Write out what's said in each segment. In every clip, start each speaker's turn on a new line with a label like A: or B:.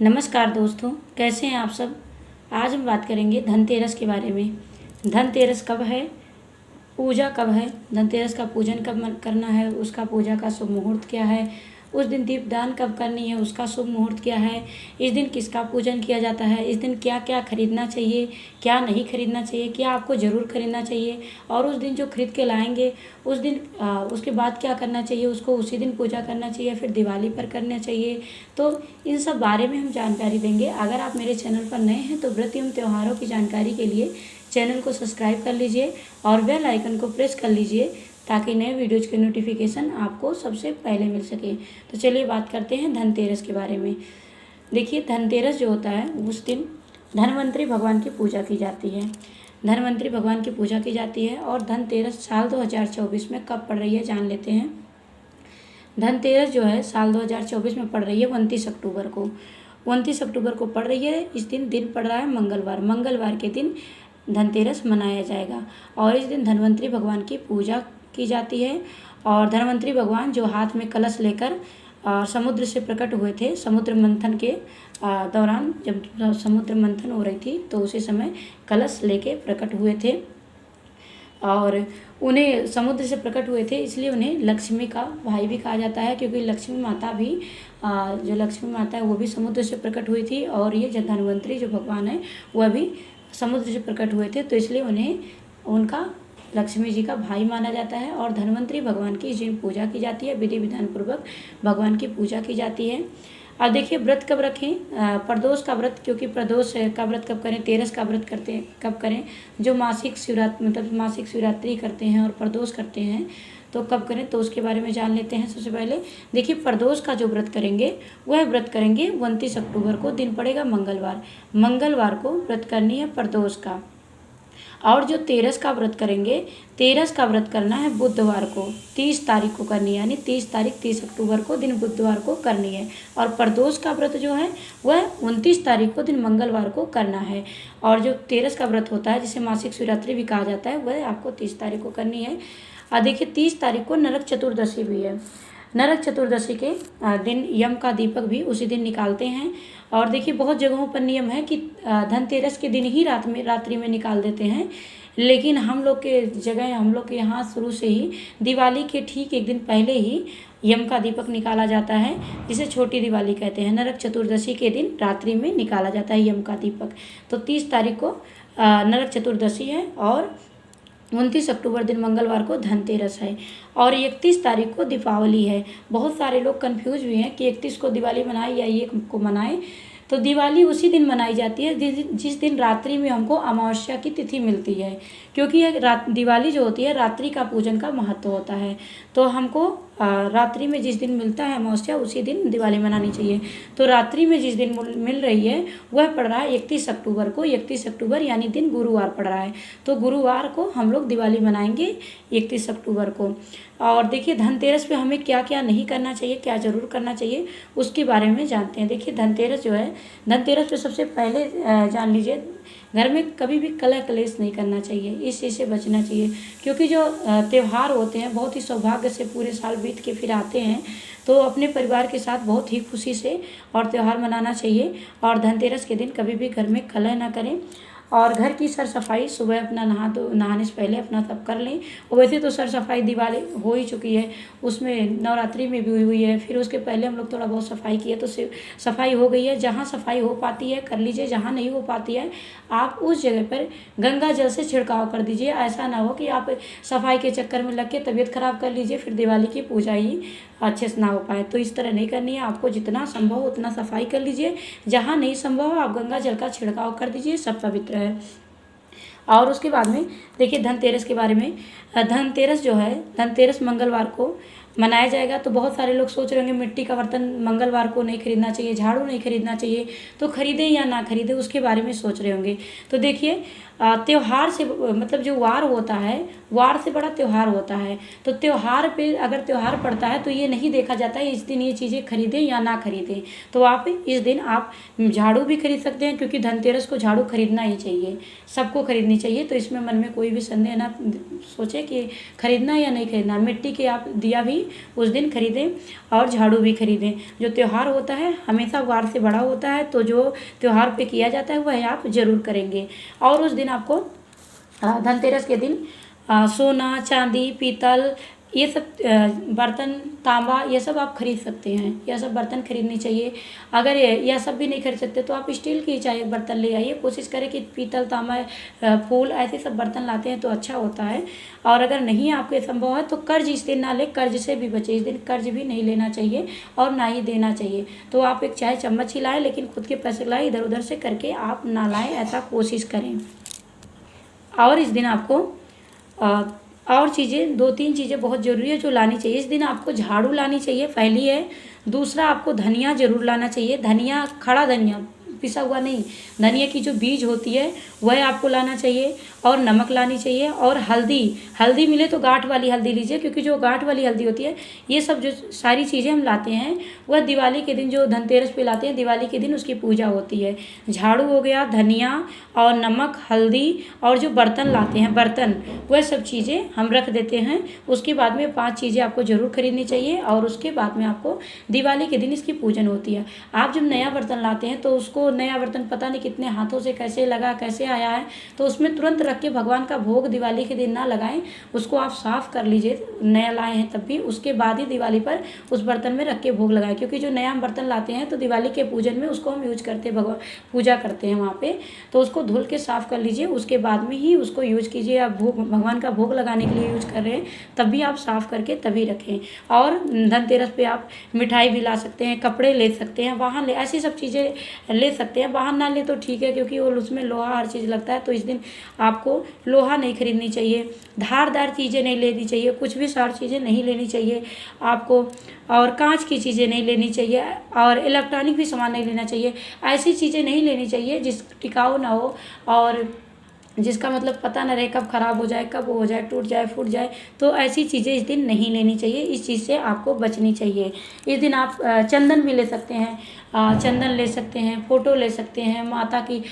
A: नमस्कार दोस्तों, कैसे हैं आप सब। आज हम बात करेंगे धनतेरस के बारे में। धनतेरस कब है, पूजा कब है, धनतेरस का पूजन कब करना है, उसका पूजा का शुभ मुहूर्त क्या है, उस दिन दीपदान कब करनी है, उसका शुभ मुहूर्त क्या है, इस दिन किसका पूजन किया जाता है, इस दिन क्या क्या खरीदना चाहिए, क्या नहीं खरीदना चाहिए, क्या आपको ज़रूर खरीदना चाहिए, और उस दिन जो खरीद के लाएंगे उस दिन उसके बाद क्या करना चाहिए, उसको उसी दिन पूजा करना चाहिए, फिर दिवाली पर करना चाहिए। तो इन सब बारे में हम जानकारी देंगे। अगर आप मेरे चैनल पर नए हैं तो व्रत एवं त्योहारों की जानकारी के लिए चैनल को सब्सक्राइब कर लीजिए और बेल आइकन को प्रेस कर लीजिए ताकि नए वीडियोज के नोटिफिकेशन आपको सबसे पहले मिल सके। तो चलिए बात करते हैं धनतेरस के बारे में। देखिए, धनतेरस जो होता है उस दिन धनवंतरी भगवान की पूजा की जाती है। धनवंतरी भगवान की पूजा की जाती है और धनतेरस साल 2024 में कब पड़ रही है जान लेते हैं। धनतेरस जो है साल 2024 में पड़ रही है 29 अक्टूबर को। 29 अक्टूबर को पड़ रही है। इस दिन पड़ रहा है मंगलवार। मंगलवार के दिन धनतेरस मनाया जाएगा और इस दिन धनवंतरी भगवान की पूजा की जाती है। और धनवंतरी भगवान जो हाथ में कलश लेकर समुद्र से प्रकट हुए थे, समुद्र मंथन के दौरान जब समुद्र मंथन हो रही थी तो उसी समय कलश लेके प्रकट हुए थे और उन्हें समुद्र से प्रकट हुए थे, इसलिए उन्हें लक्ष्मी का भाई भी कहा जाता है, क्योंकि लक्ष्मी माता भी जो लक्ष्मी माता है वो भी समुद्र से प्रकट हुई थी और ये जो धनवंतरी जो भगवान है वह भी समुद्र से प्रकट हुए थे, तो इसलिए उन्हें उनका लक्ष्मी जी का भाई माना जाता है। और धनवंतरी भगवान की जिन पूजा की जाती है, विधि विधान पूर्वक भगवान की पूजा की जाती है। अब देखिए, व्रत कब रखें, प्रदोष का व्रत, क्योंकि प्रदोष का व्रत कब करें, तेरस का व्रत करते हैं कब करें, जो मासिक शिवरात्रि करते हैं और प्रदोष करते हैं तो कब करें, तो उसके बारे में जान लेते हैं। सबसे पहले देखिए, प्रदोष का जो व्रत करेंगे वह व्रत करेंगे 29 अक्टूबर को, दिन पड़ेगा मंगलवार। मंगलवार को व्रत करनी है प्रदोष का। और जो तेरस का व्रत करेंगे, तेरस का व्रत करना है बुधवार को, 30 तारीख को करनी है, यानी 30 अक्टूबर को दिन बुधवार को करनी है। और प्रदोष का व्रत जो है वह 29 तारीख को दिन मंगलवार को करना है। और जो तेरस का व्रत होता है, जिसे मासिक शिवरात्रि भी कहा जाता है, वह आपको 30 तारीख को करनी है। और देखिए, 30 तारीख को नरक चतुर्दशी भी है। नरक चतुर्दशी के दिन यम का दीपक भी उसी दिन निकालते हैं। और देखिए, बहुत जगहों पर नियम है कि धनतेरस के दिन ही रात्रि में निकाल देते हैं, लेकिन हम लोग के यहाँ शुरू से ही दिवाली के ठीक एक दिन पहले ही यम का दीपक निकाला जाता है, जिसे छोटी दिवाली कहते हैं। नरक चतुर्दशी के दिन रात्रि में निकाला जाता है यम का दीपक। तो 30 तारीख को नरक चतुर्दशी है और 29 अक्टूबर दिन मंगलवार को धनतेरस है और 31 तारीख को दीपावली है। बहुत सारे लोग कंफ्यूज भी हैं कि 31 को दिवाली मनाए या 1 को मनाए। तो दिवाली उसी दिन मनाई जाती है जिस दिन रात्रि में हमको अमावस्या की तिथि मिलती है, क्योंकि दिवाली जो होती है रात्रि का पूजन का महत्व होता है। तो हमको रात्रि में जिस दिन मिलता है अमावस्या, उसी दिन दिवाली मनानी चाहिए। तो रात्रि में जिस दिन मिल रही है वह पड़ रहा है 31 अक्टूबर को। 31 अक्टूबर यानी दिन गुरुवार पड़ रहा है, तो गुरुवार को हम लोग दिवाली मनाएंगे 31 अक्टूबर को। और देखिए, धनतेरस पे हमें क्या क्या नहीं करना चाहिए, क्या ज़रूर करना चाहिए, उसके बारे में जानते हैं। देखिए, धनतेरस जो है, धनतेरस पे सबसे पहले जान लीजिए, घर में कभी भी कलह कलेश नहीं करना चाहिए, इस चीज़ से बचना चाहिए, क्योंकि जो त्यौहार होते हैं बहुत ही सौभाग्य से पूरे साल बीत के फिर आते हैं, तो अपने परिवार के साथ बहुत ही खुशी से और त्यौहार मनाना चाहिए। और धनतेरस के दिन कभी भी घर में कलह ना करें। और घर की सर सफाई सुबह अपना नहाने से पहले अपना सब कर लें। और वैसे तो सर सफाई दिवाली हो ही चुकी है, उसमें नवरात्रि में भी हुई है, फिर उसके पहले हम लोग थोड़ा बहुत सफाई किए तो सफाई हो गई है। जहाँ सफाई हो पाती है कर लीजिए, जहाँ नहीं हो पाती है आप उस जगह पर गंगा जल से छिड़काव कर दीजिए। ऐसा ना हो कि आप सफाई के चक्कर में लग के तबीयत खराब कर लीजिए, फिर दिवाली की पूजा ही अच्छे से ना हो पाए। तो इस तरह नहीं करनी है, आपको जितना संभव हो उतना सफाई कर लीजिए। जहाँ नहीं संभव हो आप गंगा जल का छिड़काव कर दीजिए, सब पवित्र है। और उसके बाद में देखिए, धनतेरस के बारे में, धनतेरस जो है, धनतेरस मंगलवार को मनाया जाएगा। तो बहुत सारे लोग सोच रहे होंगे मिट्टी का बर्तन मंगलवार को नहीं खरीदना चाहिए, झाड़ू नहीं खरीदना चाहिए, तो खरीदें या ना खरीदें उसके बारे में सोच रहे होंगे। तो देखिए, त्यौहार से मतलब जो वार होता है वार से बड़ा त्यौहार होता है। तो त्यौहार पे अगर त्यौहार पड़ता है तो ये नहीं देखा जाता है इस दिन ये चीज़ें खरीदें या ना खरीदें। तो आप इस दिन आप झाड़ू भी खरीद सकते हैं, क्योंकि धनतेरस को झाड़ू खरीदना ही चाहिए, सबको खरीदनी चाहिए। तो इसमें मन में कोई भी संदेह ना सोचे कि खरीदना या नहीं खरीदना। मिट्टी के आप दिया भी उस दिन खरीदें और झाड़ू भी खरीदें। जो त्यौहार होता है हमेशा वार से बड़ा होता है, तो जो त्यौहार पे किया जाता है वह आप ज़रूर करेंगे। और उस दिन आपको धनतेरस के दिन सोना, चांदी, पीतल, ये सब बर्तन, तांबा, ये सब आप खरीद सकते हैं। यह सब बर्तन खरीदनी चाहिए। अगर यह सब भी नहीं खरीद सकते तो आप स्टील की चाहे बर्तन ले आइए। कोशिश करें कि पीतल, तांबा, फूल, ऐसे सब बर्तन लाते हैं तो अच्छा होता है। और अगर नहीं आपके संभव है तो कर्ज इस दिन ना ले, कर्ज से भी बचे। इस दिन कर्ज भी नहीं लेना चाहिए और ना ही देना चाहिए। तो आप एक चाहे चम्मच ही लाएँ, लेकिन खुद के पैसे लाएँ, इधर उधर से करके आप ना लाएँ, ऐसा कोशिश करें। और इस दिन आपको और चीज़ें 2-3 चीज़ें बहुत ज़रूरी है जो लानी चाहिए। इस दिन आपको झाड़ू लानी चाहिए, पहली है। दूसरा, आपको धनिया ज़रूर लाना चाहिए। धनिया, खड़ा धनिया, पिसा हुआ नहीं, धनिया की जो बीज होती है वह आपको लाना चाहिए। और नमक लानी चाहिए। और हल्दी मिले तो गांठ वाली हल्दी लीजिए, क्योंकि जो गांठ वाली हल्दी होती है, ये सब जो सारी चीज़ें हम लाते हैं वह दिवाली के दिन, जो धनतेरस पे लाते हैं, दिवाली के दिन उसकी पूजा होती है। झाड़ू हो गया, धनिया और नमक, हल्दी, और जो बर्तन लाते हैं, बर्तन, वह सब चीज़ें हम रख देते हैं। उसके बाद में 5 चीज़ें आपको ज़रूर खरीदनी चाहिए। और उसके बाद में आपको दिवाली के दिन इसकी पूजन होती है। आप जब नया बर्तन लाते हैं तो उसको, नया बर्तन पता नहीं कितने हाथों से कैसे लगा, कैसे आया है, तो उसमें तुरंत रख के भगवान का भोग दिवाली के दिन ना लगाएं। उसको आप साफ़ कर लीजिए, नया लाए हैं तब भी, उसके बाद ही दिवाली पर उस बर्तन में रख के भोग लगाएं। क्योंकि जो नया हम बर्तन लाते हैं तो दिवाली के पूजन में उसको हम यूज करते हैं, भगवान पूजा करते हैं वहाँ पे, तो उसको धुल के साफ़ कर लीजिए। उसके बाद में ही उसको यूज कीजिए। आप भगवान का भोग लगाने के लिए यूज कर रहे हैं तब भी आप साफ़ करके तभी रखें। और धनतेरस पे आप मिठाई भी ला सकते हैं, कपड़े ले सकते हैं, वाहन ले, ऐसी सब चीज़ें ले सकते हैं। वाहन ना ले तो ठीक है, क्योंकि वो उसमें लोहा हर चीज़ लगता है। तो इस दिन आपको लोहा नहीं खरीदनी चाहिए, धारदार चीज़ें नहीं लेनी चाहिए, कुछ भी शार्प चीज़ें नहीं लेनी चाहिए आपको। और कांच की चीज़ें नहीं लेनी चाहिए, और इलेक्ट्रॉनिक भी सामान नहीं लेना चाहिए। ऐसी चीज़ें नहीं लेनी चाहिए जिस टिकाऊ ना हो और जिसका मतलब पता न रहे कब ख़राब हो जाए, कब हो जाए, टूट जाए, फूट जाए। तो ऐसी चीज़ें इस दिन नहीं लेनी चाहिए, इस चीज़ से आपको बचनी चाहिए। इस दिन आप चंदन भी ले सकते हैं, चंदन ले सकते हैं, फ़ोटो ले सकते हैं, माता की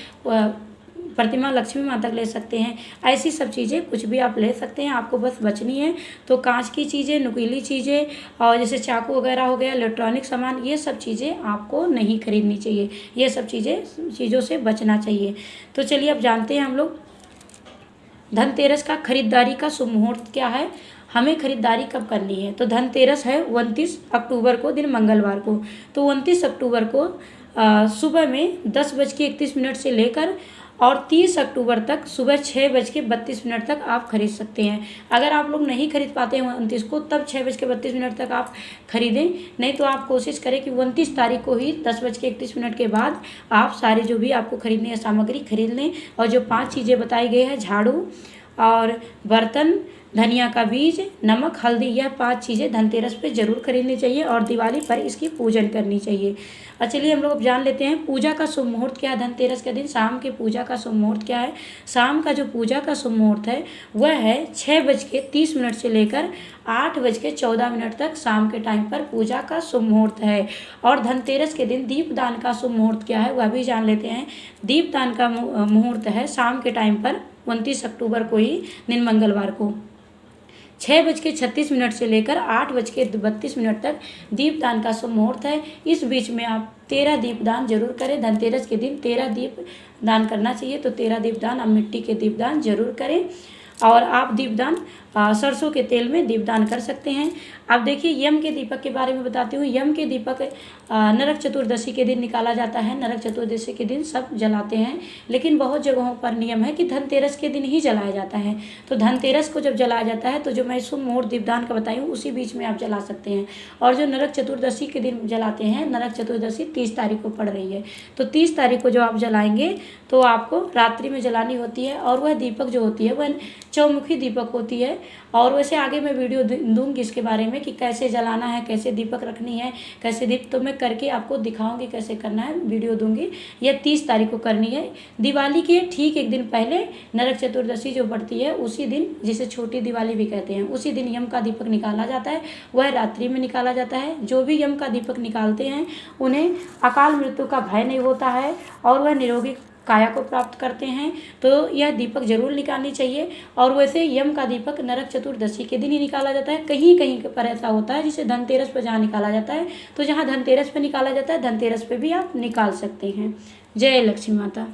A: प्रतिमा, लक्ष्मी माता ले सकते हैं। ऐसी सब चीज़ें कुछ भी आप ले सकते हैं, आपको बस बचनी है। तो कांच की चीज़ें, नुकीली चीज़ें, और जैसे चाकू वगैरह हो गया, इलेक्ट्रॉनिक सामान, ये सब चीज़ें आपको नहीं खरीदनी चाहिए। ये सब चीज़ों से बचना चाहिए। तो चलिए अब जानते हैं हम लोग धनतेरस का खरीदारी का शुभ मुहूर्त क्या है, हमें खरीदारी कब करनी है। तो धनतेरस है 29 अक्टूबर को, दिन मंगलवार को। तो 29 अक्टूबर को सुबह में 10:31 से लेकर और 30 अक्टूबर तक सुबह 6:32 तक आप खरीद सकते हैं। अगर आप लोग नहीं खरीद पाते हैं 29 को, तब 6:32 तक आप खरीदें। नहीं तो आप कोशिश करें कि 29 तारीख को ही 10:31 के बाद आप सारे जो भी आपको खरीदनी है सामग्री खरीद लें। और जो 5 चीज़ें बताई गई है, झाड़ू और बर्तन, धनिया का बीज, नमक, हल्दी, यह 5 चीज़ें धनतेरस पे जरूर खरीदनी चाहिए और दिवाली पर इसकी पूजन करनी चाहिए। और चलिए हम लोग अब जान लेते हैं पूजा का शुभ मुहूर्त क्या है। धनतेरस के दिन शाम की पूजा का शुभ मुहूर्त क्या है। शाम का जो पूजा का शुभ मुहूर्त है वह है 6:30 से लेकर 8:14 तक शाम के टाइम पर पूजा का शुभ मुहूर्त है। और धनतेरस के दिन दीपदान का शुभ मुहूर्त क्या है वह भी जान लेते हैं। दीपदान का मुहूर्त है शाम के टाइम पर 29 अक्टूबर को ही, दिन मंगलवार को, 6:36 से लेकर 8:32 तक दीपदान का शुभ मुहूर्त है। इस बीच में आप 13 दीपदान जरूर करें। धनतेरस के दिन 13 दीप दान करना चाहिए। तो 13 दीपदान आप मिट्टी के दीपदान जरूर करें। और आप दीपदान सरसों के तेल में दीपदान कर सकते हैं। अब देखिए यम के दीपक के बारे में बताती हूँ। यम के दीपक नरक चतुर्दशी के दिन निकाला जाता है। नरक चतुर्दशी के दिन सब जलाते हैं, लेकिन बहुत जगहों पर नियम है कि धनतेरस के दिन ही जलाया जाता है। तो धनतेरस को जब जलाया जाता है तो जो मैं शुभ मुहूर्त दीपदान का बताई हूँ उसी बीच में आप जला सकते हैं। और जो नरक चतुर्दशी के दिन जलाते हैं, नरक चतुर्दशी 30 तारीख को पड़ रही है, तो 30 तारीख को जो आप जलाएंगे तो आपको रात्रि में जलानी होती है। और वह दीपक जो होती है वह चौमुखी दीपक होती है। और वैसे आगे मैं वीडियो दूंगी इसके बारे में कि कैसे जलाना है, कैसे दीपक रखनी है, कैसे दीप, तो मैं करके आपको दिखाऊंगी कैसे करना है, वीडियो दूंगी। यह 30 तारीख को करनी है। दिवाली के ठीक एक दिन पहले नरक चतुर्दशी जो पड़ती है उसी दिन, जिसे छोटी दिवाली भी कहते हैं, उसी दिन यम का दीपक निकाला जाता है। वह रात्रि में निकाला जाता है। जो भी यम का दीपक निकालते हैं उन्हें अकाल मृत्यु का भय नहीं होता है और वह निरोगी काया को प्राप्त करते हैं। तो यह दीपक जरूर निकालनी चाहिए। और वैसे यम का दीपक नरक चतुर्दशी के दिन ही निकाला जाता है। कहीं कहीं पर ऐसा होता है जिसे धनतेरस पर जहाँ निकाला जाता है, तो जहाँ धनतेरस पर निकाला जाता है धनतेरस पर भी आप निकाल सकते हैं। जय लक्ष्मी माता।